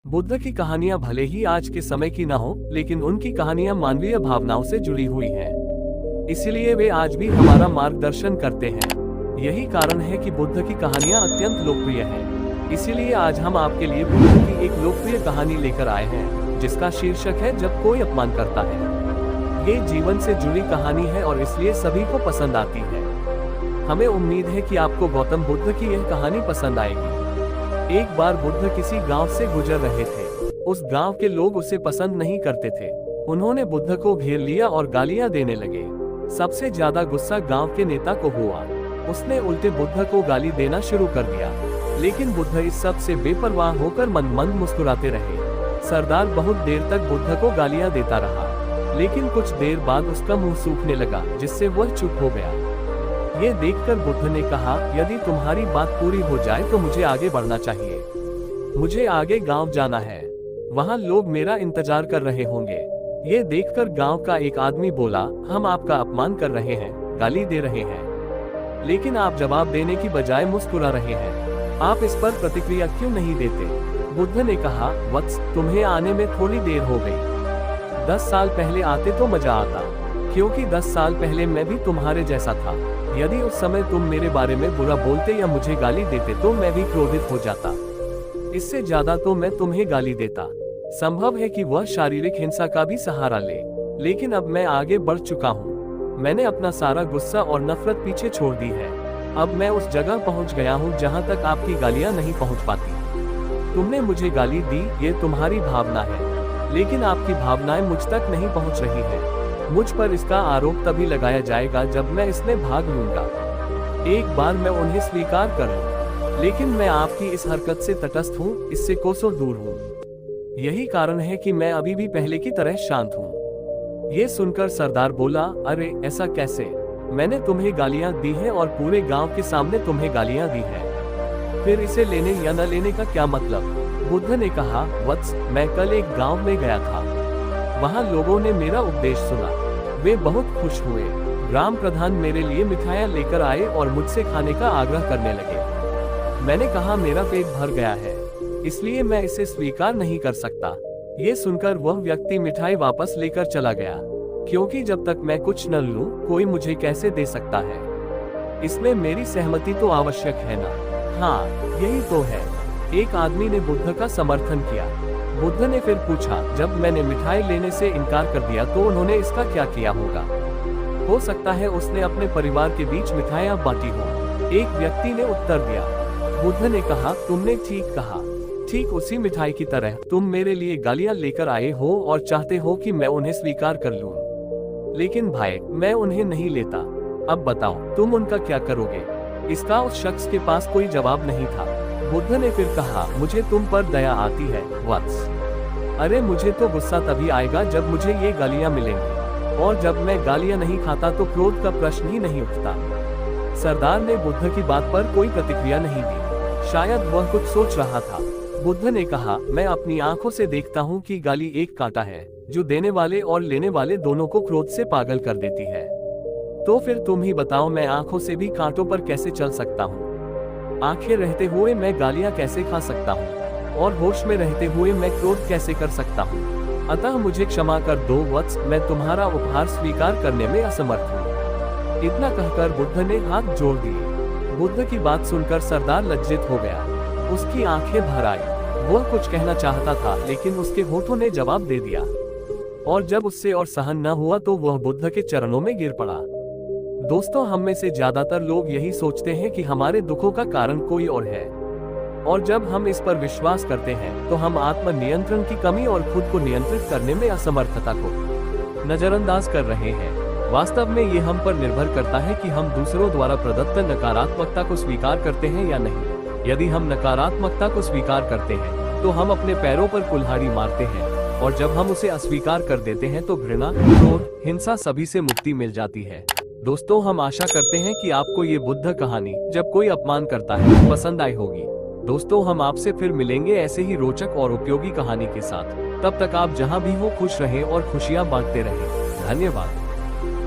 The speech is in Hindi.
बुद्ध की कहानियां भले ही आज के समय की न हो, लेकिन उनकी कहानियां मानवीय भावनाओं से जुड़ी हुई हैं। इसलिए वे आज भी हमारा मार्गदर्शन करते हैं। यही कारण है कि बुद्ध की कहानियां अत्यंत लोकप्रिय हैं। इसीलिए आज हम आपके लिए बुद्ध की एक लोकप्रिय कहानी लेकर आए हैं, जिसका शीर्षक है जब कोई अपमान करता है। ये जीवन से जुड़ी कहानी है और इसलिए सभी को पसंद आती है। हमें उम्मीद है कि आपको गौतम बुद्ध की यह कहानी पसंद आएगी। एक बार बुद्ध किसी गांव से गुजर रहे थे। उस गांव के लोग उसे पसंद नहीं करते थे। उन्होंने बुद्ध को घेर लिया और गालियां देने लगे। सबसे ज्यादा गुस्सा गांव के नेता को हुआ। उसने उल्टे बुद्ध को गाली देना शुरू कर दिया, लेकिन बुद्ध इस सब से बेपरवाह होकर मंद मुस्कुराते रहे। सरदार बहुत देर तक बुद्ध को गालियां देता रहा, लेकिन कुछ देर बाद उसका मुंह सूखने लगा, जिससे वह चुप हो गया। ये देखकर बुद्ध ने कहा, यदि तुम्हारी बात पूरी हो जाए तो मुझे आगे बढ़ना चाहिए। मुझे आगे गांव जाना है। वहां लोग मेरा इंतजार कर रहे होंगे। ये देखकर गांव का एक आदमी बोला, हम आपका अपमान कर रहे हैं, गाली दे रहे हैं, लेकिन आप जवाब देने की बजाय मुस्कुरा रहे हैं। आप इस पर प्रतिक्रिया क्यों नहीं देते? बुद्ध ने कहा, वत्स, तुम्हें आने में थोड़ी देर हो गई। 10 साल पहले आते तो मजा आता, क्योंकि 10 साल पहले मैं भी तुम्हारे जैसा था। यदि उस समय तुम मेरे बारे में बुरा बोलते या मुझे गाली देते तो मैं भी क्रोधित हो जाता। इससे ज्यादा तो मैं तुम्हें गाली देता। संभव है कि वह शारीरिक हिंसा का भी सहारा ले, लेकिन अब मैं आगे बढ़ चुका हूँ। मैंने अपना सारा गुस्सा और नफरत पीछे छोड़ दी है। अब मैं उस जगह पहुँच गया हूँ जहाँ तक आपकी गालियाँ नहीं पहुँच पाती। तुमने मुझे गाली दी, ये तुम्हारी भावना है, लेकिन आपकी भावनाएं मुझ तक नहीं पहुँच रही है। मुझ पर इसका आरोप तभी लगाया जाएगा जब मैं इसमें भाग लूंगा। एक बार मैं उन्हें स्वीकार कर लूं, लेकिन मैं आपकी इस हरकत से तटस्थ हूँ, इससे कोसों दूर हूँ। यही कारण है कि मैं अभी भी पहले की तरह शांत हूँ। ये सुनकर सरदार बोला, अरे ऐसा कैसे? मैंने तुम्हें गालियाँ दी हैं और पूरे गांव के सामने तुम्हें गालियाँ दी हैं। फिर इसे लेने या न लेने का क्या मतलब? बुद्ध ने कहा, वत्स, मैं कल एक गाँव में गया था। वहाँ लोगों ने मेरा उपदेश सुना। वे बहुत खुश हुए। ग्राम प्रधान मेरे लिए मिठाइयाँ लेकर आए और मुझसे खाने का आग्रह करने लगे। मैंने कहा, मेरा पेट भर गया है, इसलिए मैं इसे स्वीकार नहीं कर सकता। ये सुनकर वह व्यक्ति मिठाई वापस लेकर चला गया, क्योंकि जब तक मैं कुछ न लूं, कोई मुझे कैसे दे सकता है? इसमें मेरी सहमति तो आवश्यक है ना? हाँ, यही तो है। एक आदमी ने बुद्ध का समर्थन किया। बुद्ध ने फिर पूछा, जब मैंने मिठाई लेने से इनकार कर दिया तो उन्होंने इसका क्या किया होगा? हो सकता है उसने अपने परिवार के बीच मिठाइयाँ बांटी हो। एक व्यक्ति ने उत्तर दिया। बुद्ध ने कहा, तुमने ठीक कहा। ठीक उसी मिठाई की तरह तुम मेरे लिए गालियाँ लेकर आए हो और चाहते हो कि मैं उन्हें स्वीकार कर लूं। लेकिन भाई, मैं उन्हें नहीं लेता। अब बताओ, तुम उनका क्या करोगे? इसका उस शख्स के पास कोई जवाब नहीं था। बुद्ध ने फिर कहा, मुझे तुम पर दया आती है, वत्स। अरे मुझे तो गुस्सा तभी आएगा जब मुझे ये गालियां मिलेंगी, और जब मैं गालियां नहीं खाता तो क्रोध का प्रश्न ही नहीं उठता। सरदार ने बुद्ध की बात पर कोई प्रतिक्रिया नहीं दी। शायद वह कुछ सोच रहा था। बुद्ध ने कहा, मैं अपनी आंखों से देखता हूँ कि गाली एक कांटा है, जो देने वाले और लेने वाले दोनों को क्रोध से पागल कर देती है। तो फिर तुम ही बताओ, मैं आंखों से भी कांटों पर कैसे चल सकता हूँ? आंखें रहते हुए मैं गालियां कैसे खा सकता हूँ? और होश में रहते हुए मैं क्रोध कैसे कर सकता हूँ? अतः मुझे क्षमा कर दो वत्स, मैं तुम्हारा उपहार स्वीकार करने में असमर्थ हूँ। इतना कहकर बुद्ध ने हाथ जोड़ दिए। बुद्ध की बात सुनकर सरदार लज्जित हो गया। उसकी आंखें भर आई। वह कुछ कहना चाहता था, लेकिन उसके होठों ने जवाब दे दिया। और जब उससे और सहन न हुआ तो वह बुद्ध के चरणों में गिर पड़ा। दोस्तों, हम में से ज्यादातर लोग यही सोचते हैं कि हमारे दुखों का कारण कोई और है, और जब हम इस पर विश्वास करते हैं तो हम आत्म नियंत्रण की कमी और खुद को नियंत्रित करने में असमर्थता को नजरअंदाज कर रहे हैं। वास्तव में ये हम पर निर्भर करता है कि हम दूसरों द्वारा प्रदत्त नकारात्मकता को स्वीकार करते हैं या नहीं। यदि हम नकारात्मकता को स्वीकार करते हैं तो हम अपने पैरों पर कुल्हाड़ी मारते हैं, और जब हम उसे अस्वीकार कर देते हैं तो घृणा, क्रोध, हिंसा सभी से मुक्ति मिल जाती है। दोस्तों, हम आशा करते हैं कि आपको ये बुद्ध कहानी जब कोई अपमान करता है पसंद आई होगी। दोस्तों, हम आपसे फिर मिलेंगे ऐसे ही रोचक और उपयोगी कहानी के साथ। तब तक आप जहां भी हो खुश रहें और खुशियां बांटते रहें। धन्यवाद।